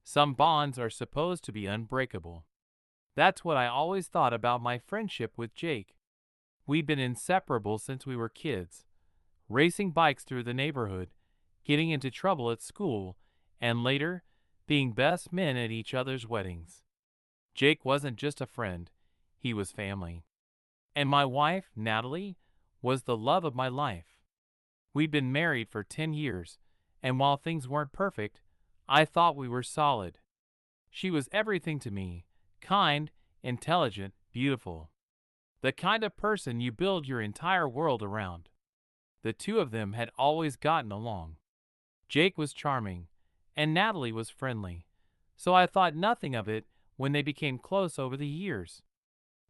Some bonds are supposed to be unbreakable. That's what I always thought about my friendship with Jake. We've been inseparable since we were kids, racing bikes through the neighborhood, getting into trouble at school, and later, being best men at each other's weddings. Jake wasn't just a friend, he was family. And my wife, Natalie, was the love of my life. We'd been married for 10 years, and while things weren't perfect, I thought we were solid. She was everything to me: kind, intelligent, beautiful. The kind of person you build your entire world around. The two of them had always gotten along. Jake was charming, and Natalie was friendly, so I thought nothing of it when they became close over the years.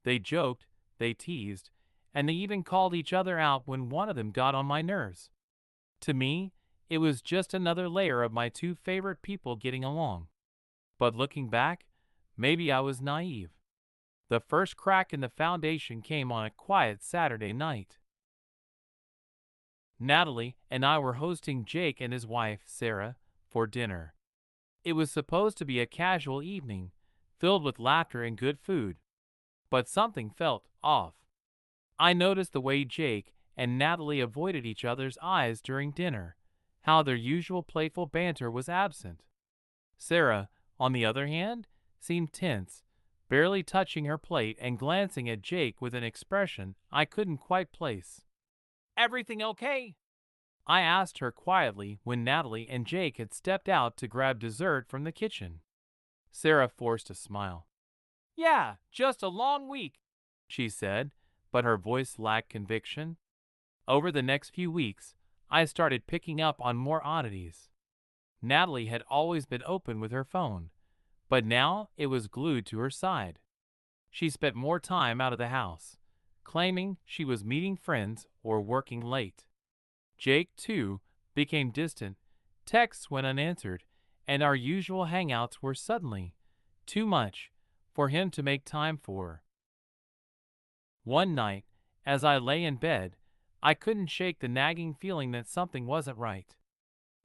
They joked, they teased, and they even called each other out when one of them got on my nerves. To me, it was just another layer of my two favorite people getting along. But looking back, maybe I was naive. The first crack in the foundation came on a quiet Saturday night. Natalie and I were hosting Jake and his wife, Sarah, for dinner. It was supposed to be a casual evening, filled with laughter and good food. But something felt off. I noticed the way Jake and Natalie avoided each other's eyes during dinner, how their usual playful banter was absent. Sarah, on the other hand, seemed tense, barely touching her plate and glancing at Jake with an expression I couldn't quite place. "Everything okay?" I asked her quietly when Natalie and Jake had stepped out to grab dessert from the kitchen. Sarah forced a smile. "Yeah, just a long week," she said, but her voice lacked conviction. Over the next few weeks, I started picking up on more oddities. Natalie had always been open with her phone, but now it was glued to her side. She spent more time out of the house, claiming she was meeting friends or working late. Jake, too, became distant. Texts went unanswered, and our usual hangouts were suddenly too much for him to make time for. One night, as I lay in bed, I couldn't shake the nagging feeling that something wasn't right.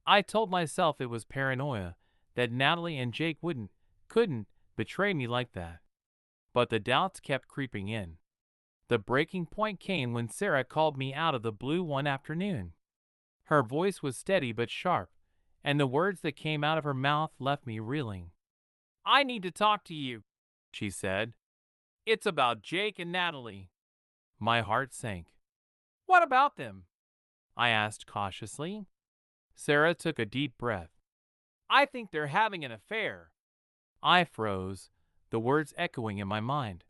I told myself it was paranoia, that Natalie and Jake couldn't betray me like that. But the doubts kept creeping in. The breaking point came when Sarah called me out of the blue one afternoon. Her voice was steady but sharp, and the words that came out of her mouth left me reeling. "I need to talk to you," she said. "It's about Jake and Natalie." My heart sank. "What about them?" I asked cautiously. Sarah took a deep breath. "I think they're having an affair." I froze, the words echoing in my mind.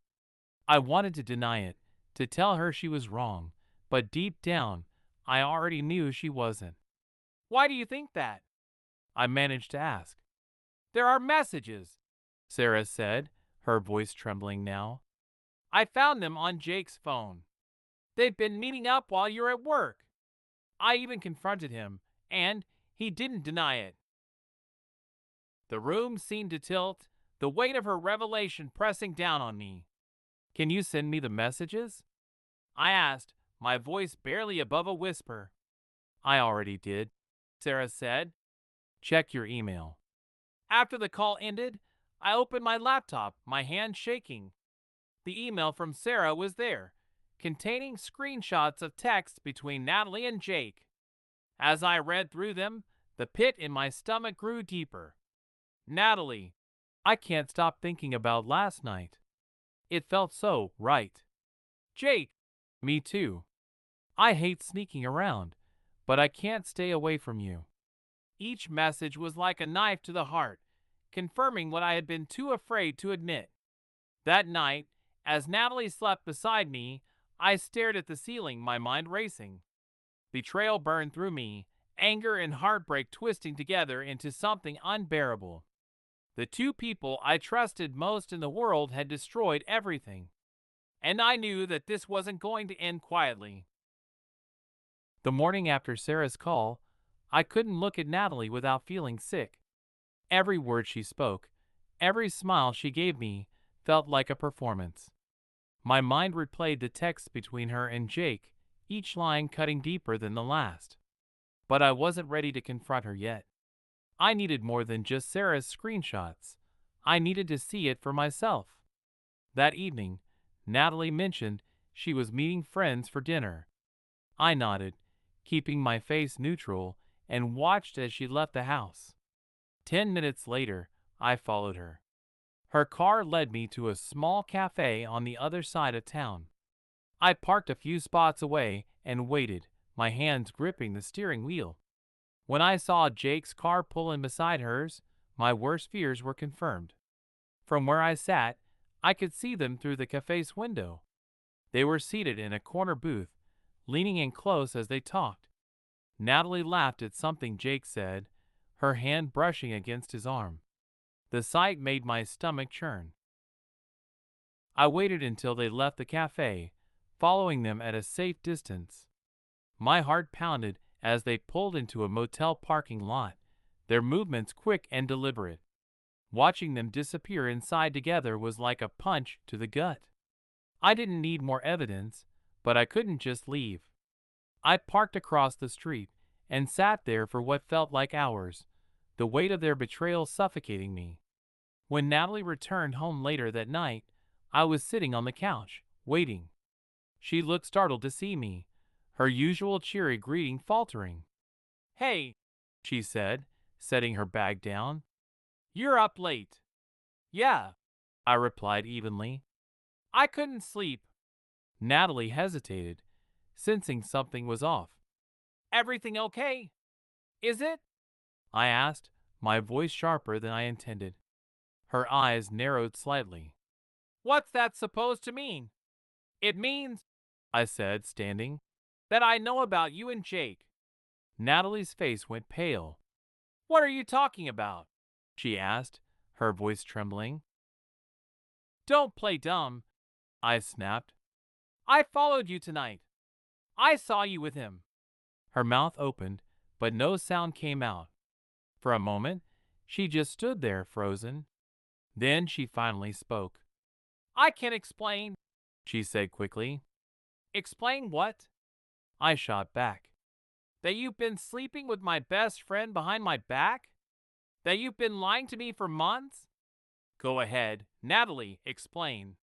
I wanted to deny it, to tell her she was wrong, but deep down, I already knew she wasn't. "Why do you think that?" I managed to ask. "There are messages," Sarah said, her voice trembling now. "I found them on Jake's phone. They've been meeting up while you're at work. I even confronted him, and he didn't deny it." The room seemed to tilt, the weight of her revelation pressing down on me. "Can you send me the messages?" I asked, my voice barely above a whisper. "I already did," Sarah said. "Check your email." After the call ended, I opened my laptop, my hand shaking. The email from Sarah was there, containing screenshots of texts between Natalie and Jake. As I read through them, the pit in my stomach grew deeper. Natalie. I can't stop thinking about last night. It felt so right. Jake. Me too. I hate sneaking around, but I can't stay away from you. Each message was like a knife to the heart, confirming what I had been too afraid to admit. That night, as Natalie slept beside me, I stared at the ceiling, my mind racing. Betrayal burned through me, anger and heartbreak twisting together into something unbearable. The two people I trusted most in the world had destroyed everything. And I knew that this wasn't going to end quietly. The morning after Sarah's call, I couldn't look at Natalie without feeling sick. Every word she spoke, every smile she gave me, felt like a performance. My mind replayed the texts between her and Jake, each line cutting deeper than the last. but I wasn't ready to confront her yet. I needed more than just Sarah's screenshots. I needed to see it for myself. That evening, Natalie mentioned she was meeting friends for dinner. I nodded, keeping my face neutral, and watched as she left the house. 10 minutes later, I followed her. Her car led me to a small cafe on the other side of town. I parked a few spots away and waited, my hands gripping the steering wheel. When I saw Jake's car pull in beside hers, my worst fears were confirmed. From where I sat, I could see them through the cafe's window. They were seated in a corner booth, leaning in close as they talked. Natalie laughed at something Jake said, her hand brushing against his arm. The sight made my stomach churn. I waited until they left the cafe, following them at a safe distance. My heart pounded as they pulled into a motel parking lot, their movements quick and deliberate. Watching them disappear inside together was like a punch to the gut. I didn't need more evidence, but I couldn't just leave. I parked across the street and sat there for what felt like hours, the weight of their betrayal suffocating me. When Natalie returned home later that night, I was sitting on the couch, waiting. She looked startled to see me, her usual cheery greeting faltering. "Hey," she said, setting her bag down. "You're up late." "Yeah," I replied evenly. "I couldn't sleep." Natalie hesitated, sensing something was off. "Everything okay? Is it?" I asked, my voice sharper than I intended. Her eyes narrowed slightly. "What's that supposed to mean?" "It means," I said, standing, "that I know about you and Jake." Natalie's face went pale. "What are you talking about?" she asked, her voice trembling. "Don't play dumb," I snapped. "I followed you tonight. I saw you with him." Her mouth opened, but no sound came out. For a moment, she just stood there, frozen. Then she finally spoke. "I can explain," she said quickly. "Explain what?" I shot back. "That you've been sleeping with my best friend behind my back? That you've been lying to me for months?" "Go ahead, Natalie, explain."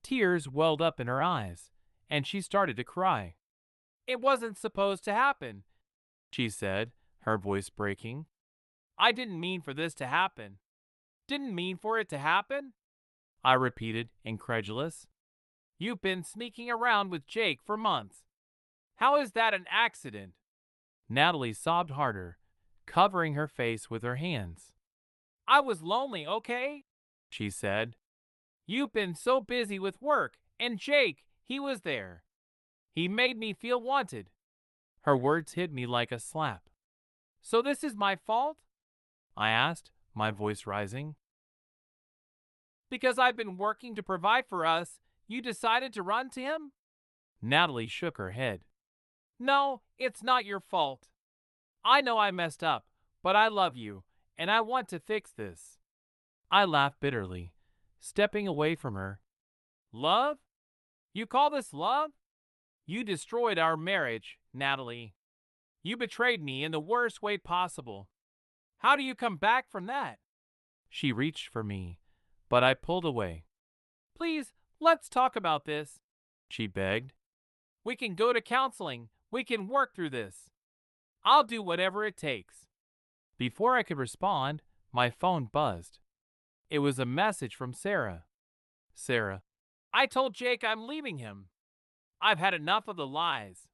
Tears welled up in her eyes, and she started to cry. "It wasn't supposed to happen," she said, her voice breaking. "I didn't mean for this to happen." "Didn't mean for it to happen?" I repeated, incredulous. "You've been sneaking around with Jake for months. How is that an accident?" Natalie sobbed harder, covering her face with her hands. "I was lonely, okay?" she said. "You've been so busy with work, and Jake, he was there. He made me feel wanted." Her words hit me like a slap. "So this is my fault?" I asked, my voice rising. "Because I've been working to provide for us, you decided to run to him?" Natalie shook her head. "No, it's not your fault. I know I messed up, but I love you, and I want to fix this." I laughed bitterly, stepping away from her. "Love? You call this love? You destroyed our marriage, Natalie. You betrayed me in the worst way possible. How do you come back from that?" She reached for me, but I pulled away. "Please, let's talk about this," she begged. "We can go to counseling. We can work through this. I'll do whatever it takes." Before I could respond, my phone buzzed. It was a message from Sarah. "Sarah, I told Jake I'm leaving him. I've had enough of the lies."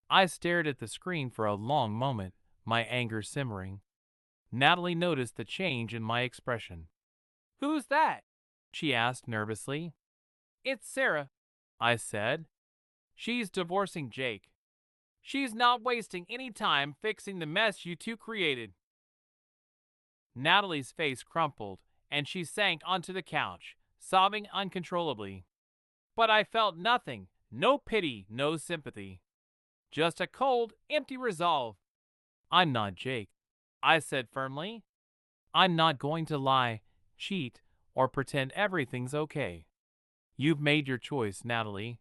I stared at the screen for a long moment, my anger simmering. Natalie noticed the change in my expression. "Who's that?" she asked nervously. "It's Sarah," I said. "She's divorcing Jake. She's not wasting any time fixing the mess you two created." Natalie's face crumpled, and she sank onto the couch, sobbing uncontrollably. But I felt nothing, no pity, no sympathy. Just a cold, empty resolve. "I'm not Jake," I said firmly. "I'm not going to lie, cheat, or pretend everything's okay. You've made your choice, Natalie.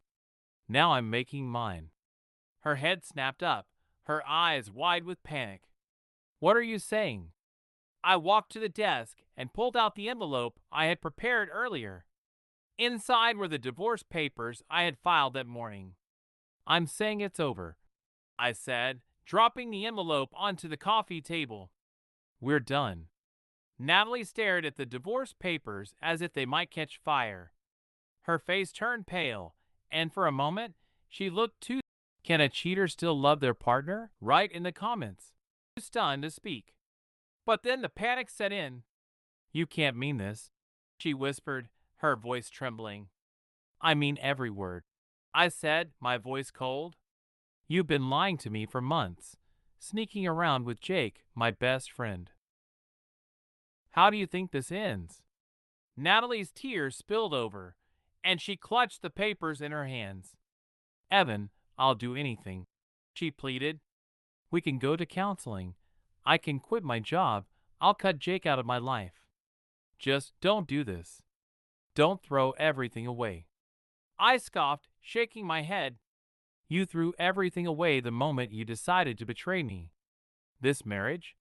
Now I'm making mine." Her head snapped up, her eyes wide with panic. What are you saying? I walked to the desk and pulled out the envelope I had prepared earlier. Inside were the divorce papers I had filed that morning. I'm saying it's over, I said, dropping the envelope onto the coffee table. We're done. Natalie stared at the divorce papers as if they might catch fire. Her face turned pale, and for a moment, she looked too. Can a cheater still love their partner? Write in the comments. Too stunned to speak. But then the panic set in. You can't mean this, she whispered, her voice trembling. I mean every word, I said, my voice cold. You've been lying to me for months, sneaking around with Jake, my best friend. How do you think this ends? Natalie's tears spilled over, and she clutched the papers in her hands. Evan, I'll do anything, she pleaded. We can go to counseling. I can quit my job. I'll cut Jake out of my life. Just don't do this. Don't throw everything away. I scoffed, shaking my head. You threw everything away the moment you decided to betray me. This marriage?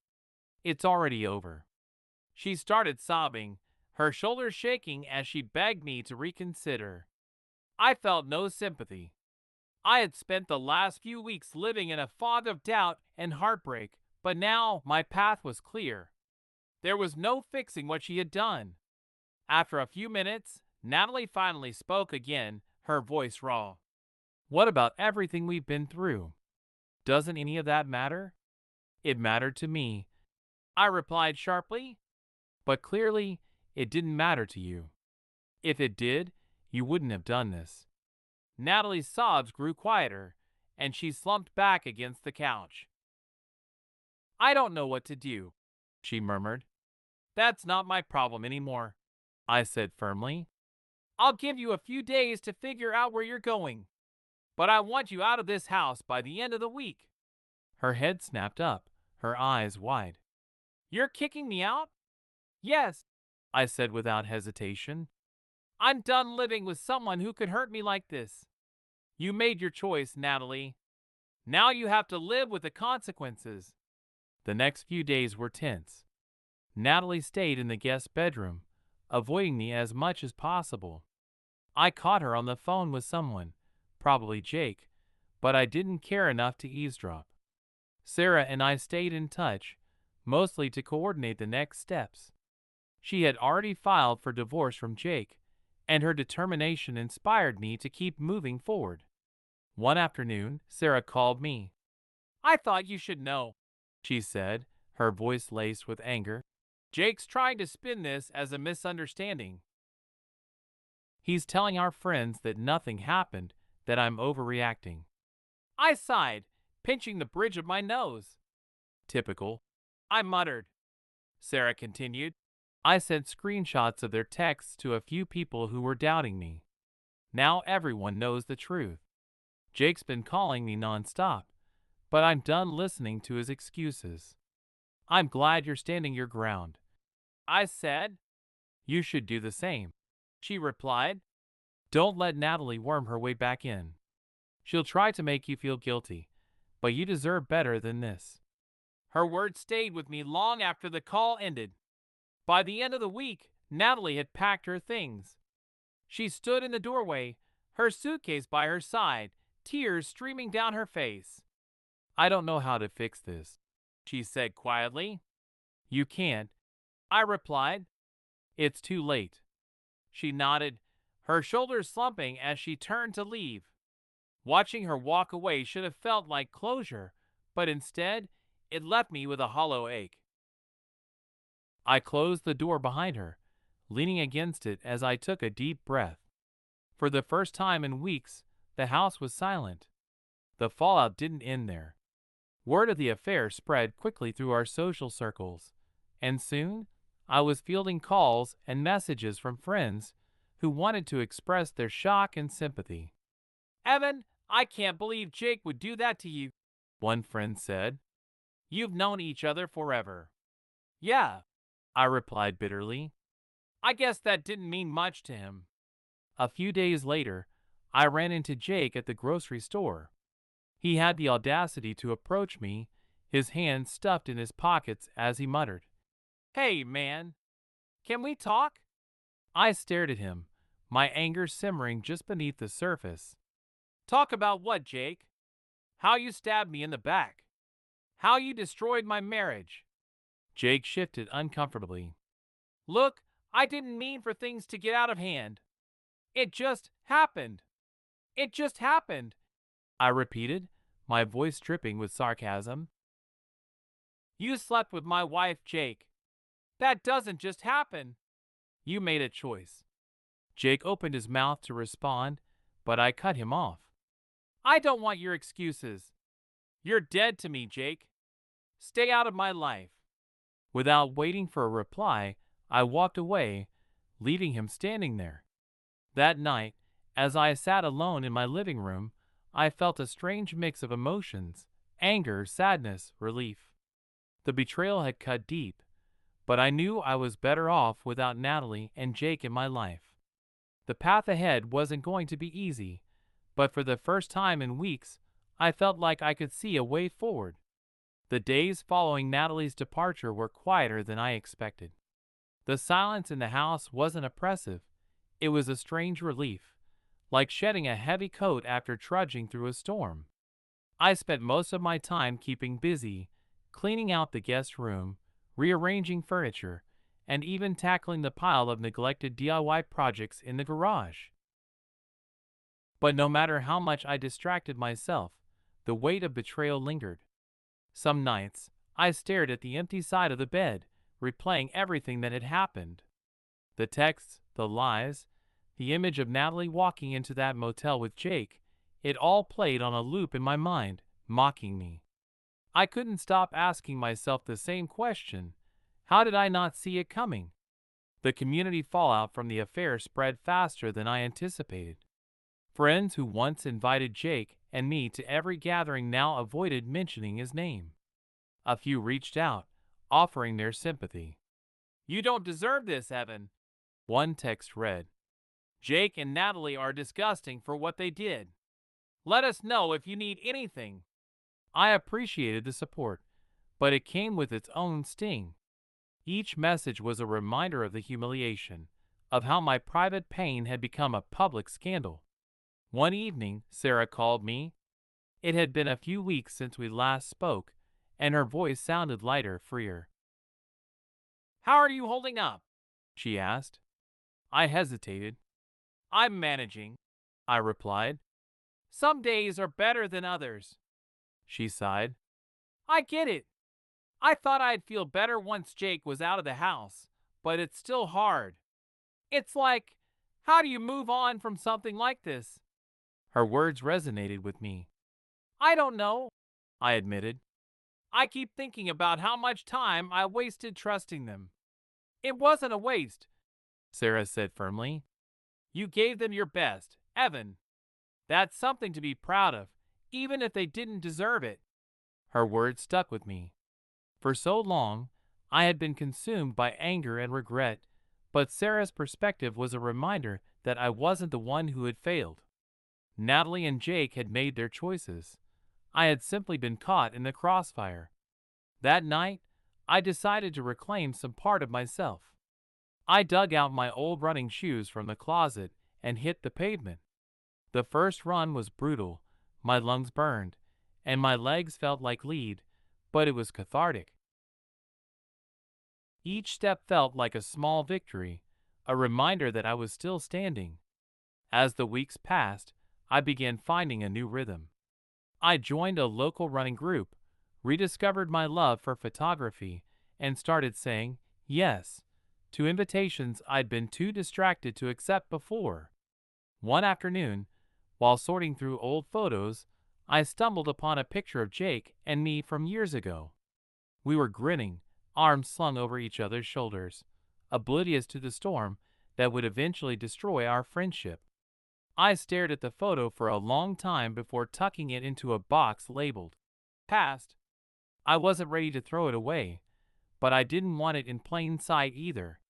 It's already over. She started sobbing, her shoulders shaking as she begged me to reconsider. I felt no sympathy. I had spent the last few weeks living in a fog of doubt and heartbreak, but now my path was clear. There was no fixing what she had done. After a few minutes, Natalie finally spoke again, her voice raw. What about everything we've been through? Doesn't any of that matter? It mattered to me, I replied sharply. But clearly, it didn't matter to you. If it did, you wouldn't have done this. Natalie's sobs grew quieter, and she slumped back against the couch. I don't know what to do, she murmured. That's not my problem anymore, I said firmly. I'll give you a few days to figure out where you're going, but I want you out of this house by the end of the week. Her head snapped up, her eyes wide. You're kicking me out? Yes, I said without hesitation. I'm done living with someone who could hurt me like this. You made your choice, Natalie. Now you have to live with the consequences. The next few days were tense. Natalie stayed in the guest bedroom, avoiding me as much as possible. I caught her on the phone with someone, probably Jake, but I didn't care enough to eavesdrop. Sarah and I stayed in touch, mostly to coordinate the next steps. She had already filed for divorce from Jake, and her determination inspired me to keep moving forward. One afternoon, Sarah called me. I thought you should know, she said, her voice laced with anger. Jake's trying to spin this as a misunderstanding. He's telling our friends that nothing happened, that I'm overreacting. I sighed, pinching the bridge of my nose. Typical, I muttered. Sarah continued. I sent screenshots of their texts to a few people who were doubting me. Now everyone knows the truth. Jake's been calling me nonstop, but I'm done listening to his excuses. I'm glad you're standing your ground, I said. You should do the same, she replied. Don't let Natalie worm her way back in. She'll try to make you feel guilty, but you deserve better than this. Her words stayed with me long after the call ended. By the end of the week, Natalie had packed her things. She stood in the doorway, her suitcase by her side, tears streaming down her face. I don't know how to fix this, she said quietly. You can't, I replied. It's too late. She nodded, her shoulders slumping as she turned to leave. Watching her walk away should have felt like closure, but instead, it left me with a hollow ache. I closed the door behind her, leaning against it as I took a deep breath. For the first time in weeks, the house was silent. The fallout didn't end there. Word of the affair spread quickly through our social circles, and soon I was fielding calls and messages from friends who wanted to express their shock and sympathy. Evan, I can't believe Jake would do that to you, one friend said. You've known each other forever. Yeah, I replied bitterly. I guess that didn't mean much to him. A few days later, I ran into Jake at the grocery store. He had the audacity to approach me, his hands stuffed in his pockets as he muttered, "Hey, man, can we talk?" I stared at him, my anger simmering just beneath the surface. "Talk about what, Jake? How you stabbed me in the back? How you destroyed my marriage?" Jake shifted uncomfortably. "Look, I didn't mean for things to get out of hand. It just happened. It just happened," I repeated, my voice dripping with sarcasm. "You slept with my wife, Jake. That doesn't just happen. You made a choice." Jake opened his mouth to respond, but I cut him off. "I don't want your excuses. You're dead to me, Jake. Stay out of my life." Without waiting for a reply, I walked away, leaving him standing there. That night, as I sat alone in my living room, I felt a strange mix of emotions: anger, sadness, relief. The betrayal had cut deep, but I knew I was better off without Natalie and Jake in my life. The path ahead wasn't going to be easy, but for the first time in weeks, I felt like I could see a way forward. The days following Natalie's departure were quieter than I expected. The silence in the house wasn't oppressive. It was a strange relief, like shedding a heavy coat after trudging through a storm. I spent most of my time keeping busy, cleaning out the guest room, rearranging furniture, and even tackling the pile of neglected DIY projects in the garage. But no matter how much I distracted myself, the weight of betrayal lingered. Some nights, I stared at the empty side of the bed, replaying everything that had happened. The texts, the lies, the image of Natalie walking into that motel with Jake, it all played on a loop in my mind, mocking me. I couldn't stop asking myself the same question: how did I not see it coming? The community fallout from the affair spread faster than I anticipated. Friends who once invited Jake and me to every gathering now avoided mentioning his name. A few reached out, offering their sympathy. "You don't deserve this, Evan," one text read. "Jake and Natalie are disgusting for what they did. Let us know if you need anything." I appreciated the support, but it came with its own sting. Each message was a reminder of the humiliation, of how my private pain had become a public scandal. One evening, Sarah called me. It had been a few weeks since we last spoke, and her voice sounded lighter, freer. "How are you holding up?" she asked. I hesitated. "I'm managing," I replied. "Some days are better than others." She sighed. "I get it. I thought I'd feel better once Jake was out of the house, but it's still hard. It's like, how do you move on from something like this?" Her words resonated with me. "I don't know," I admitted. "I keep thinking about how much time I wasted trusting them." "It wasn't a waste," Sarah said firmly. "You gave them your best, Evan. That's something to be proud of, even if they didn't deserve it." Her words stuck with me. For so long, I had been consumed by anger and regret, but Sarah's perspective was a reminder that I wasn't the one who had failed. Natalie and Jake had made their choices. I had simply been caught in the crossfire. That night, I decided to reclaim some part of myself. I dug out my old running shoes from the closet and hit the pavement. The first run was brutal, my lungs burned, and my legs felt like lead, but it was cathartic. Each step felt like a small victory, a reminder that I was still standing. As the weeks passed, I began finding a new rhythm. I joined a local running group, rediscovered my love for photography, and started saying yes to invitations I'd been too distracted to accept before. One afternoon, while sorting through old photos, I stumbled upon a picture of Jake and me from years ago. We were grinning, arms slung over each other's shoulders, oblivious to the storm that would eventually destroy our friendship. I stared at the photo for a long time before tucking it into a box labeled "Past." I wasn't ready to throw it away, but I didn't want it in plain sight either.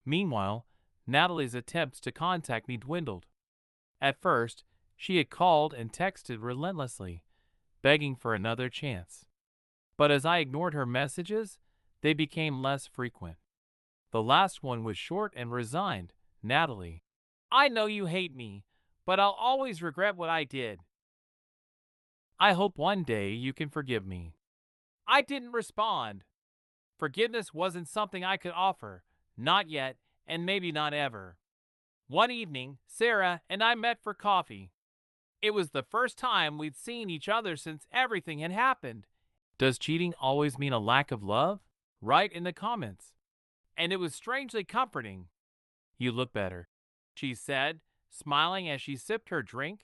Meanwhile, Natalie's attempts to contact me dwindled. At first, she had called and texted relentlessly. begging for another chance. But as I ignored her messages, they became less frequent. The last one was short and resigned. Natalie, I know you hate me, but I'll always regret what I did. I hope one day you can forgive me. I didn't respond. Forgiveness wasn't something I could offer, not yet, and maybe not ever. One evening, Sarah and I met for coffee. It was the first time we'd seen each other since everything had happened. Does cheating always mean a lack of love? Write in the comments. And it was strangely comforting. You look better, she said, smiling as she sipped her drink.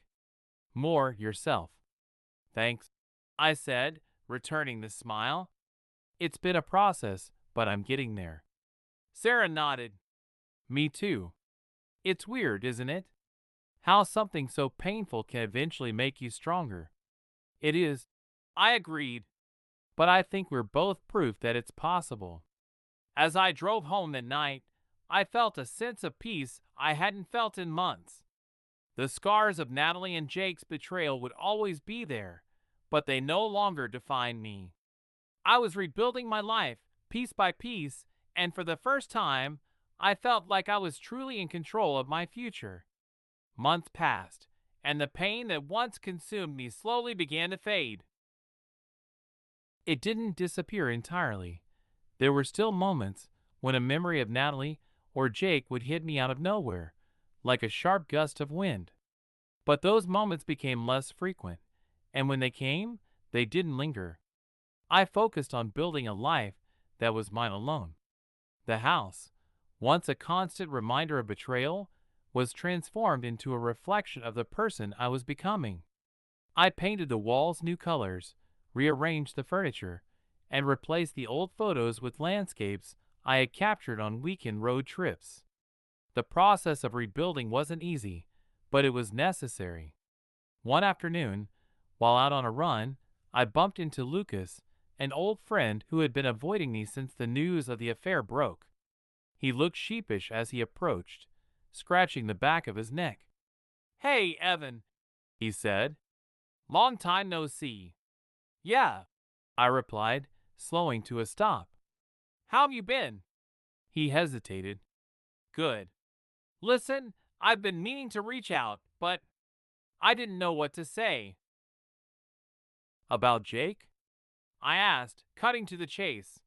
More yourself. Thanks, I said, returning the smile. It's been a process, but I'm getting there. Sarah nodded. Me too. It's weird, isn't it? How something so painful can eventually make you stronger. It is. I agreed. But I think we're both proof that it's possible. As I drove home that night, I felt a sense of peace I hadn't felt in months. The scars of Natalie and Jake's betrayal would always be there, but they no longer defined me. I was rebuilding my life, piece by piece, and for the first time, I felt like I was truly in control of my future. Months passed, and the pain that once consumed me slowly began to fade. It didn't disappear entirely. There were still moments when a memory of Natalie or Jake would hit me out of nowhere, like a sharp gust of wind. But those moments became less frequent, and when they came, they didn't linger. I focused on building a life that was mine alone. The house, once a constant reminder of betrayal, was transformed into a reflection of the person I was becoming. I painted the walls new colors, rearranged the furniture, and replaced the old photos with landscapes I had captured on weekend road trips. The process of rebuilding wasn't easy, but it was necessary. One afternoon, while out on a run, I bumped into Lucas, an old friend who had been avoiding me since the news of the affair broke. He looked sheepish as he approached, scratching the back of his neck. "Hey, Evan," he said. "Long time no see." "Yeah," I replied, slowing to a stop. "How have you been?" He hesitated. "Good. Listen, I've been meaning to reach out, but I didn't know what to say." "About Jake?" I asked, cutting to the chase.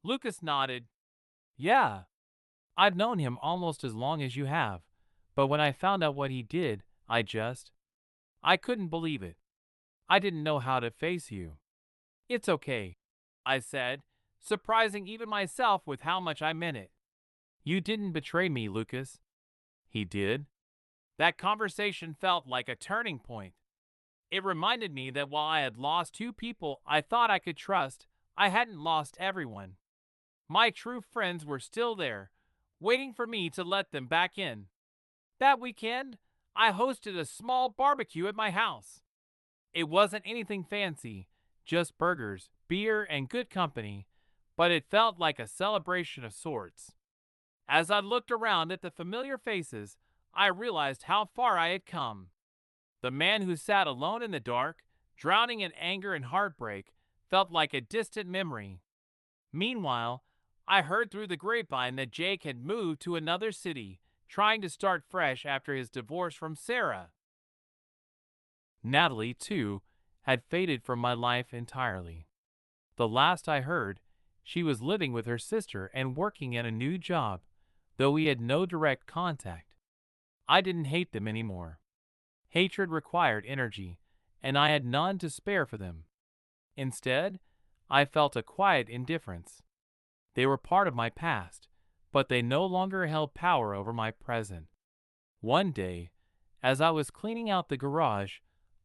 Lucas nodded. "Yeah, I've known him almost as long as you have, but when I found out what he did, I couldn't believe it. I didn't know how to face you." "It's okay," I said, surprising even myself with how much I meant it. "You didn't betray me, Lucas." "He did." That conversation felt like a turning point. It reminded me that while I had lost two people I thought I could trust, I hadn't lost everyone. My true friends were still there, waiting for me to let them back in. That weekend, I hosted a small barbecue at my house. It wasn't anything fancy, just burgers, beer, and good company, but it felt like a celebration of sorts. As I looked around at the familiar faces, I realized how far I had come. The man who sat alone in the dark, drowning in anger and heartbreak, felt like a distant memory. Meanwhile, I heard through the grapevine that Jake had moved to another city, trying to start fresh after his divorce from Sarah. Natalie, too, had faded from my life entirely. The last I heard, she was living with her sister and working at a new job, though we had no direct contact. I didn't hate them anymore. Hatred required energy, and I had none to spare for them. Instead, I felt a quiet indifference. They were part of my past, but they no longer held power over my present. One day, as I was cleaning out the garage,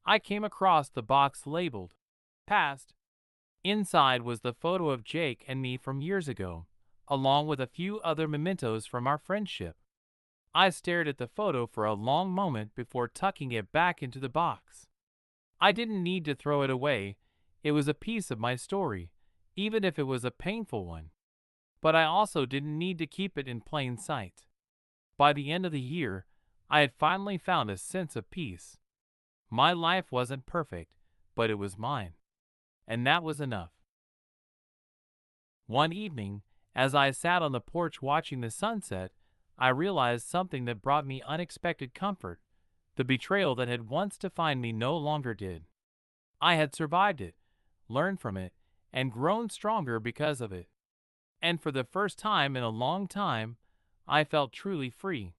I came across the box labeled "Past." Inside was the photo of Jake and me from years ago, along with a few other mementos from our friendship. I stared at the photo for a long moment before tucking it back into the box. I didn't need to throw it away. It was a piece of my story, even if it was a painful one. But I also didn't need to keep it in plain sight. By the end of the year, I had finally found a sense of peace. My life wasn't perfect, but it was mine. And that was enough. One evening, as I sat on the porch watching the sunset, I realized something that brought me unexpected comfort. The betrayal that had once defined me no longer did. I had survived it, learned from it, and grown stronger because of it. And for the first time in a long time, I felt truly free.